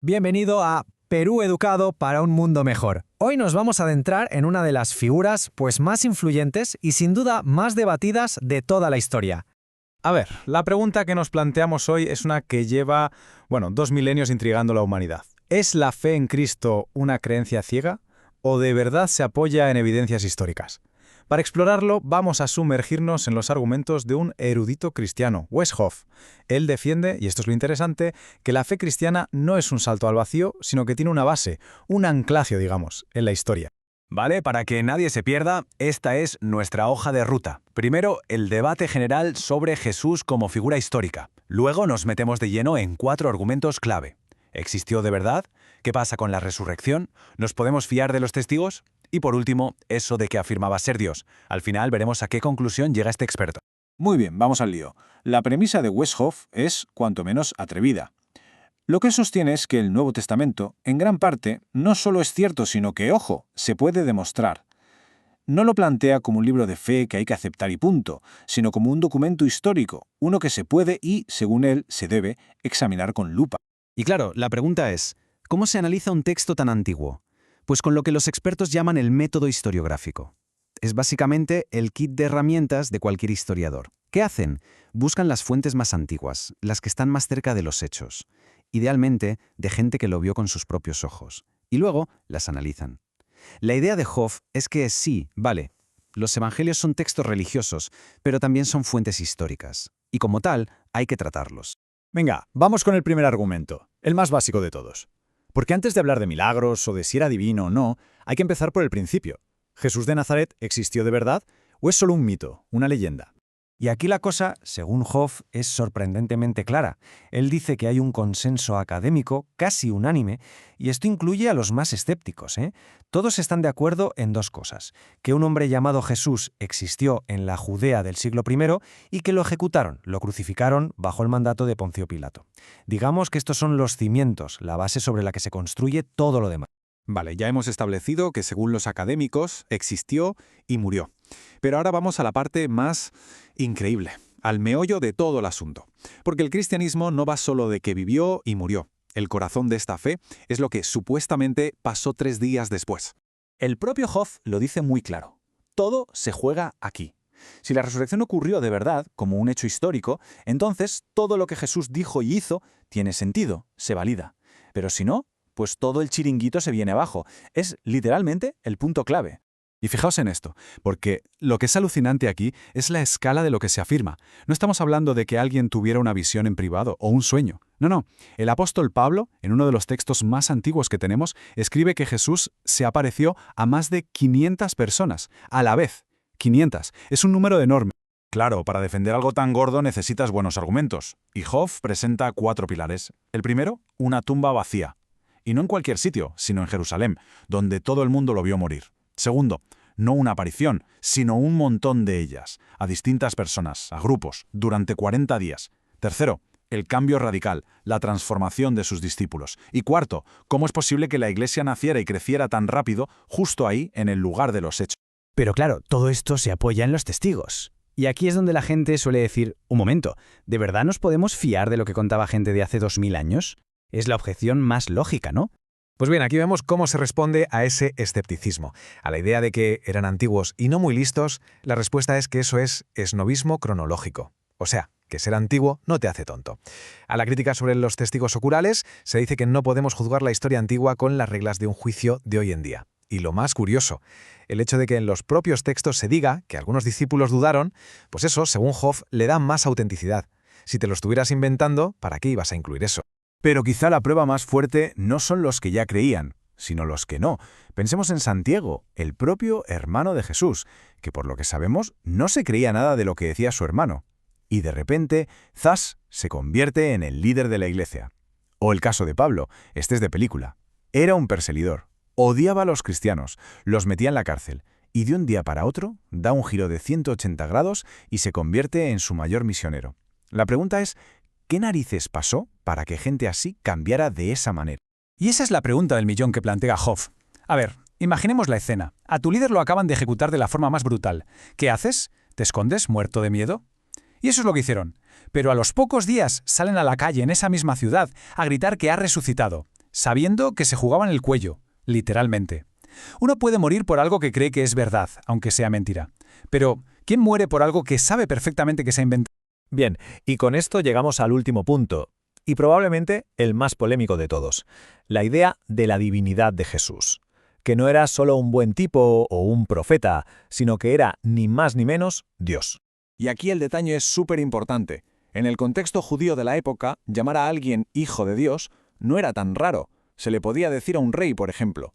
Bienvenido a Perú Educado para un Mundo Mejor. Hoy nos vamos a adentrar en una de las figuras más influyentes y sin duda más debatidas de toda la historia. A ver, la pregunta que nos planteamos hoy es una que lleva, 2 milenios intrigando a la humanidad. ¿Es la fe en Cristo una creencia ciega o de verdad se apoya en evidencias históricas? Para explorarlo, vamos a sumergirnos en los argumentos de un erudito cristiano, Wes Hoff. Él defiende, y esto es lo interesante, que la fe cristiana no es un salto al vacío, sino que tiene una base, un anclacio, digamos, en la historia. Vale, para que nadie se pierda, esta es nuestra hoja de ruta. Primero, el debate general sobre Jesús como figura histórica. Luego nos metemos de lleno en 4 argumentos clave. ¿Existió de verdad? ¿Qué pasa con la resurrección? ¿Nos podemos fiar de los testigos? Y por último, eso de que afirmaba ser Dios. Al final veremos a qué conclusión llega este experto. Muy bien, vamos al lío. La premisa de Wes Hoff es, cuanto menos, atrevida. Lo que él sostiene es que el Nuevo Testamento, en gran parte, no solo es cierto, sino que, ojo, se puede demostrar. No lo plantea como un libro de fe que hay que aceptar y punto, sino como un documento histórico, uno que se puede y, según él, se debe examinar con lupa. Y claro, la pregunta es, ¿cómo se analiza un texto tan antiguo? Pues con lo que los expertos llaman el método historiográfico. Es básicamente el kit de herramientas de cualquier historiador. ¿Qué hacen? Buscan las fuentes más antiguas, las que están más cerca de los hechos, idealmente de gente que lo vio con sus propios ojos, y luego las analizan. La idea de Hoff es que sí, vale, los evangelios son textos religiosos, pero también son fuentes históricas, y como tal, hay que tratarlos. Venga, vamos con el primer argumento, el más básico de todos. Porque antes de hablar de milagros o de si era divino o no, hay que empezar por el principio. ¿Jesús de Nazaret existió de verdad o es solo un mito, una leyenda? Y aquí la cosa, según Hoff, es sorprendentemente clara. Él dice que hay un consenso académico casi unánime, y esto incluye a los más escépticos, Todos están de acuerdo en 2 cosas: que un hombre llamado Jesús existió en la Judea del siglo I y que lo ejecutaron, lo crucificaron bajo el mandato de Poncio Pilato. Digamos que estos son los cimientos, la base sobre la que se construye todo lo demás. Vale, ya hemos establecido que según los académicos existió y murió. Pero ahora vamos a la parte más increíble, al meollo de todo el asunto. Porque el cristianismo no va solo de que vivió y murió. El corazón de esta fe es lo que supuestamente pasó 3 días después. El propio Hoff lo dice muy claro. Todo se juega aquí. Si la resurrección ocurrió de verdad, como un hecho histórico, entonces todo lo que Jesús dijo y hizo tiene sentido, se valida. Pero si no, pues todo el chiringuito se viene abajo. Es literalmente el punto clave. Y fijaos en esto, porque lo que es alucinante aquí es la escala de lo que se afirma. No estamos hablando de que alguien tuviera una visión en privado o un sueño. No. El apóstol Pablo, en uno de los textos más antiguos que tenemos, escribe que Jesús se apareció a más de 500 personas, a la vez. 500. Es un número enorme. Claro, para defender algo tan gordo necesitas buenos argumentos. Y Hoff presenta 4 pilares. El primero, una tumba vacía. Y no en cualquier sitio, sino en Jerusalén, donde todo el mundo lo vio morir. Segundo, no una aparición, sino un montón de ellas, a distintas personas, a grupos, durante 40 días. Tercero, el cambio radical, la transformación de sus discípulos. Y cuarto, cómo es posible que la iglesia naciera y creciera tan rápido justo ahí, en el lugar de los hechos. Pero claro, todo esto se apoya en los testigos. Y aquí es donde la gente suele decir, un momento, ¿de verdad nos podemos fiar de lo que contaba gente de hace 2000 años? Es la objeción más lógica, ¿no? Pues bien, aquí vemos cómo se responde a ese escepticismo. A la idea de que eran antiguos y no muy listos, la respuesta es que eso es esnovismo cronológico. O sea, que ser antiguo no te hace tonto. A la crítica sobre los testigos oculares se dice que no podemos juzgar la historia antigua con las reglas de un juicio de hoy en día. Y lo más curioso, el hecho de que en los propios textos se diga que algunos discípulos dudaron, pues eso, según Hoff, le da más autenticidad. Si te lo estuvieras inventando, ¿para qué ibas a incluir eso? Pero quizá la prueba más fuerte no son los que ya creían, sino los que no. Pensemos en Santiago, el propio hermano de Jesús, que por lo que sabemos no se creía nada de lo que decía su hermano. Y de repente, ¡zas!, se convierte en el líder de la iglesia. O el caso de Pablo, este es de película. Era un perseguidor, odiaba a los cristianos, los metía en la cárcel, y de un día para otro da un giro de 180 grados y se convierte en su mayor misionero. La pregunta es, ¿qué narices pasó para que gente así cambiara de esa manera? Y esa es la pregunta del millón que plantea Hoff. A ver, imaginemos la escena. A tu líder lo acaban de ejecutar de la forma más brutal. ¿Qué haces? ¿Te escondes, muerto de miedo? Y eso es lo que hicieron. Pero a los pocos días salen a la calle en esa misma ciudad a gritar que ha resucitado. sabiendo que se jugaban el cuello, literalmente. Uno puede morir por algo que cree que es verdad, aunque sea mentira. Pero, ¿quién muere por algo que sabe perfectamente que se ha inventado? Bien, y con esto llegamos al último punto, y probablemente el más polémico de todos, la idea de la divinidad de Jesús, que no era solo un buen tipo o un profeta, sino que era ni más ni menos Dios. Y aquí el detalle es súper importante. En el contexto judío de la época, llamar a alguien hijo de Dios no era tan raro. Se le podía decir a un rey, por ejemplo.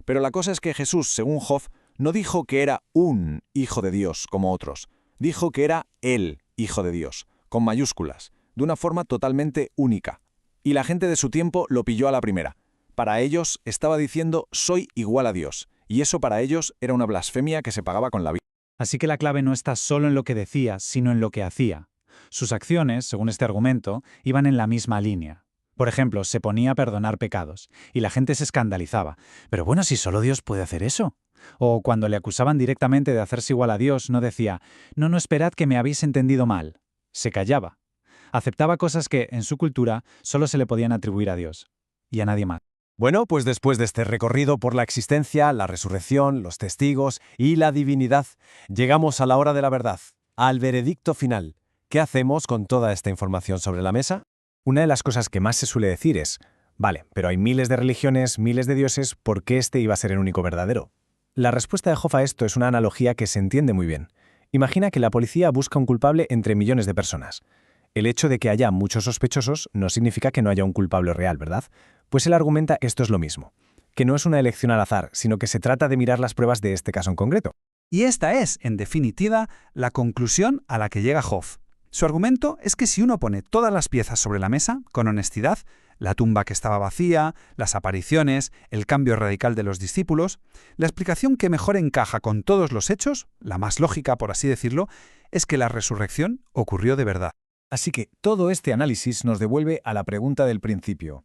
Pero la cosa es que Jesús, según Hoff, no dijo que era un hijo de Dios como otros. Dijo que era el hijo de Dios, con mayúsculas, de una forma totalmente única. Y la gente de su tiempo lo pilló a la primera. Para ellos estaba diciendo soy igual a Dios, y eso para ellos era una blasfemia que se pagaba con la vida. Así que la clave no está solo en lo que decía, sino en lo que hacía. Sus acciones, según este argumento, iban en la misma línea. Por ejemplo, se ponía a perdonar pecados, y la gente se escandalizaba. Pero bueno, si solo Dios puede hacer eso. O cuando le acusaban directamente de hacerse igual a Dios, no decía, no, esperad que me habéis entendido mal. Se callaba. Aceptaba cosas que, en su cultura, solo se le podían atribuir a Dios, y a nadie más. Bueno, pues después de este recorrido por la existencia, la resurrección, los testigos y la divinidad, llegamos a la hora de la verdad, al veredicto final. ¿Qué hacemos con toda esta información sobre la mesa? Una de las cosas que más se suele decir es, vale, pero hay miles de religiones, miles de dioses, ¿por qué este iba a ser el único verdadero? La respuesta de Hoff a esto es una analogía que se entiende muy bien. Imagina que la policía busca un culpable entre millones de personas. El hecho de que haya muchos sospechosos no significa que no haya un culpable real, ¿verdad? Pues él argumenta que esto es lo mismo, que no es una elección al azar, sino que se trata de mirar las pruebas de este caso en concreto. Y esta es, en definitiva, la conclusión a la que llega Hoff. Su argumento es que si uno pone todas las piezas sobre la mesa, con honestidad, la tumba que estaba vacía, las apariciones, el cambio radical de los discípulos, la explicación que mejor encaja con todos los hechos, la más lógica por así decirlo, es que la resurrección ocurrió de verdad. Así que todo este análisis nos devuelve a la pregunta del principio.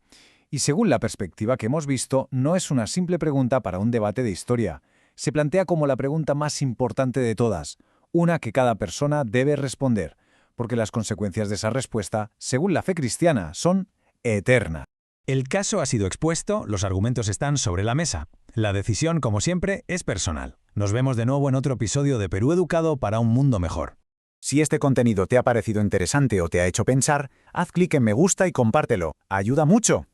Y según la perspectiva que hemos visto, no es una simple pregunta para un debate de historia. Se plantea como la pregunta más importante de todas, una que cada persona debe responder, porque las consecuencias de esa respuesta, según la fe cristiana, son eternas. El caso ha sido expuesto, los argumentos están sobre la mesa. La decisión, como siempre, es personal. Nos vemos de nuevo en otro episodio de Perú Educado para un mundo mejor. Si este contenido te ha parecido interesante o te ha hecho pensar, haz clic en me gusta y compártelo. ¡Ayuda mucho!